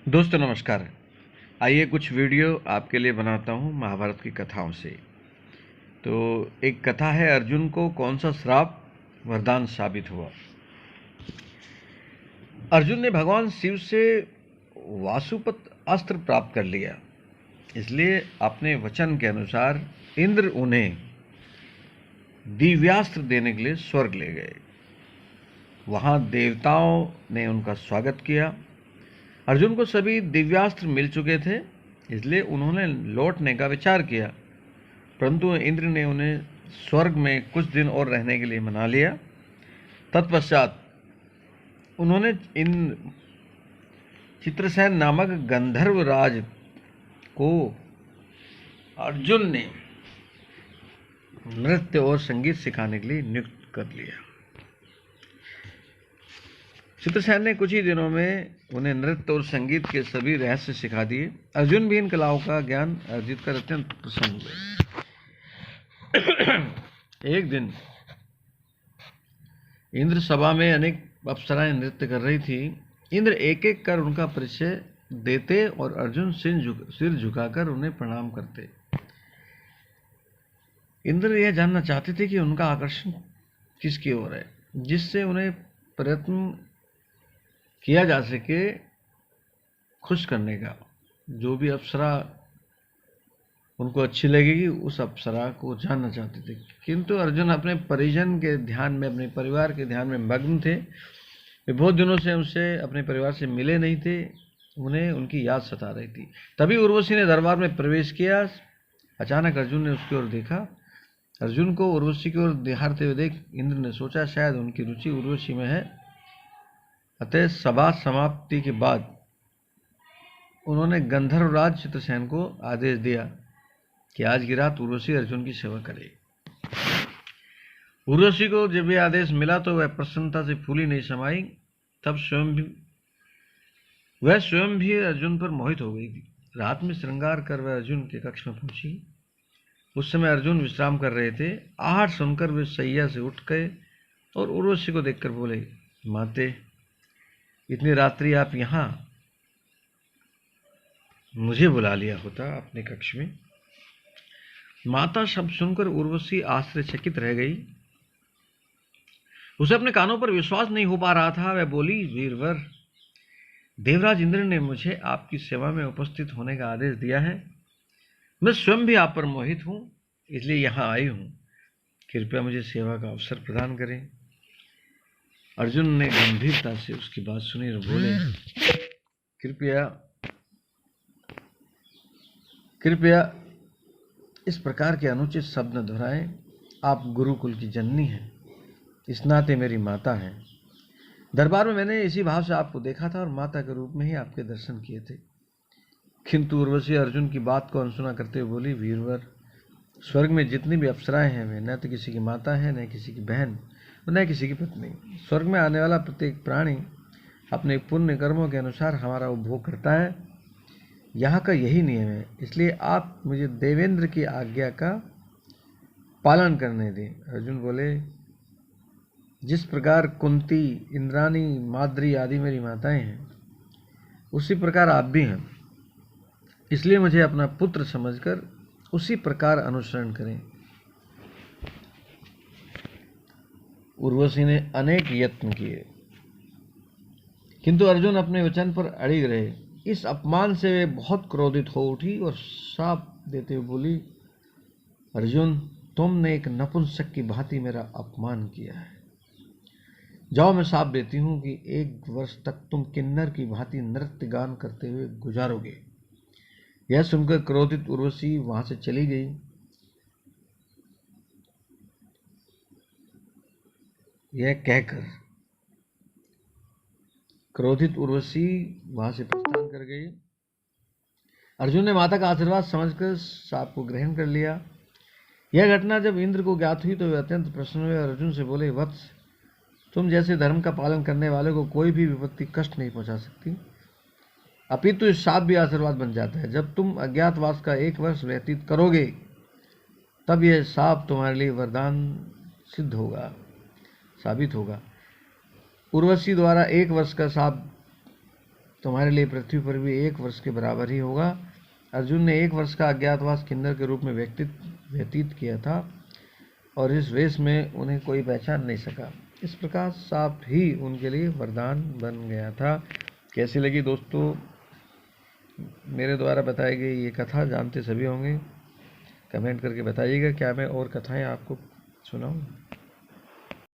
दोस्तों नमस्कार। आइए कुछ वीडियो आपके लिए बनाता हूँ महाभारत की कथाओं से। तो एक कथा है, अर्जुन को कौन सा श्राप वरदान साबित हुआ। अर्जुन ने भगवान शिव से वाशुपत अस्त्र प्राप्त कर लिया, इसलिए अपने वचन के अनुसार इंद्र उन्हें दिव्यास्त्र देने के लिए स्वर्ग ले गए। वहाँ देवताओं ने उनका स्वागत किया। अर्जुन को सभी दिव्यास्त्र मिल चुके थे, इसलिए उन्होंने लौटने का विचार किया, परंतु इंद्र ने उन्हें स्वर्ग में कुछ दिन और रहने के लिए मना लिया। तत्पश्चात उन्होंने इन चित्रसेन नामक गंधर्व राज को अर्जुन ने नृत्य और संगीत सिखाने के लिए नियुक्त कर लिया। चित्रसेन ने कुछ ही दिनों में उन्हें नृत्य और संगीत के सभी रहस्य सिखा दिए। अर्जुन भी इन कलाओं का ज्ञान अर्जित कर अत्यंत प्रसन्न हुए। एक दिन इंद्र सभा में अनेक अप्सराएं नृत्य कर रही थी। इंद्र एक एक कर उनका परिचय देते और अर्जुन सिर झुकाकर उन्हें प्रणाम करते। इंद्र यह जानना चाहते थे कि उनका आकर्षण किसकी ओर है, जिससे उन्हें प्रयत्न किया जा सके खुश करने का। जो भी अप्सरा उनको अच्छी लगेगी उस अप्सरा को जानना चाहते थे, किंतु अर्जुन अपने परिजन के ध्यान में, अपने परिवार के ध्यान में मग्न थे। वे बहुत दिनों से उससे अपने परिवार से मिले नहीं थे, उन्हें उनकी याद सता रही थी। तभी उर्वशी ने दरबार में प्रवेश किया। अचानक अर्जुन ने उसकी ओर देखा। अर्जुन को उर्वशी की ओर निहारते हुए देख इंद्र ने सोचा शायद उनकी रुचि उर्वशी में है। अतः सभा समाप्ति के बाद उन्होंने गंधर्वराज चित्रसेन को आदेश दिया कि आज की रात उर्वशी अर्जुन की सेवा करे। उर्वशी को जब यह आदेश मिला तो वह प्रसन्नता से फूली नहीं समाई। तब वह स्वयं भी अर्जुन पर मोहित हो गई थी। रात में श्रृंगार कर वह अर्जुन के कक्ष में पहुंची। उस समय अर्जुन विश्राम कर रहे थे। आहट सुनकर वे शैया से उठ गए और उर्वशी को देखकर बोले, माते, इतनी रात्रि आप यहाँ? मुझे बुला लिया होता अपने कक्ष में। माता शब्द सुनकर उर्वशी आश्चर्यचकित रह गई। उसे अपने कानों पर विश्वास नहीं हो पा रहा था। वह बोली, वीरवर, देवराज इंद्र ने मुझे आपकी सेवा में उपस्थित होने का आदेश दिया है। मैं स्वयं भी आप पर मोहित हूं, इसलिए यहाँ आई हूं। कृपया मुझे सेवा का अवसर प्रदान करें। अर्जुन ने गंभीरता से उसकी बात सुनी और बोले, कृपया इस प्रकार के अनुचित शब्द न दोहराएं। आप गुरुकुल की जननी हैं, इस नाते मेरी माता हैं। दरबार में मैंने इसी भाव से आपको देखा था और माता के रूप में ही आपके दर्शन किए थे। किंतु उर्वशी अर्जुन की बात को अनसुना करते हुए बोली, वीरवर, स्वर्ग में जितनी भी अप्सराएं हैं वे न तो किसी की माता है, न किसी की बहन, न किसी की पत्नी। स्वर्ग में आने वाला प्रत्येक प्राणी अपने पुण्य कर्मों के अनुसार हमारा उपभोग करता है। यहाँ का यही नियम है, इसलिए आप मुझे देवेंद्र की आज्ञा का पालन करने दें। अर्जुन बोले, जिस प्रकार कुंती, इंद्राणी, माद्री आदि मेरी माताएं हैं, उसी प्रकार आप भी हैं, इसलिए मुझे अपना पुत्र समझकर उसी प्रकार अनुसरण करें। उर्वशी ने अनेक यत्न किए, किंतु अर्जुन अपने वचन पर अड़िग रहे। इस अपमान से वे बहुत क्रोधित हो उठी और शाप देते हुए बोली, अर्जुन, तुमने एक नपुंसक की भांति मेरा अपमान किया है। जाओ, मैं शाप देती हूं कि 1 वर्ष तक तुम किन्नर की भांति नृत्य गान करते हुए गुजारोगे। यह सुनकर क्रोधित उर्वशी वहां से चली गई। यह कहकर क्रोधित उर्वशी वहां से प्रस्थान कर गई। अर्जुन ने माता का आशीर्वाद समझकर शाप को ग्रहण कर लिया। यह घटना जब इंद्र को ज्ञात हुई तो वे अत्यंत प्रसन्न हुए और अर्जुन से बोले, वत्स, तुम जैसे धर्म का पालन करने वाले को कोई भी विपत्ति कष्ट नहीं पहुंचा सकती, अपितु इस शाप भी आशीर्वाद बन जाता है। जब तुम अज्ञातवास का 1 वर्ष व्यतीत करोगे तब यह शाप तुम्हारे लिए वरदान सिद्ध होगा, साबित होगा। उर्वशी द्वारा 1 वर्ष का शाप तुम्हारे लिए पृथ्वी पर भी 1 वर्ष के बराबर ही होगा। अर्जुन ने 1 वर्ष का अज्ञातवास किन्नर के रूप में व्यतीत किया था और इस वेश में उन्हें कोई पहचान नहीं सका। इस प्रकार साप ही उनके लिए वरदान बन गया था। कैसी लगी दोस्तों मेरे द्वारा बताई गई ये कथा? जानते सभी होंगे, कमेंट करके बताइएगा क्या मैं और कथाएं आपको सुनाऊं।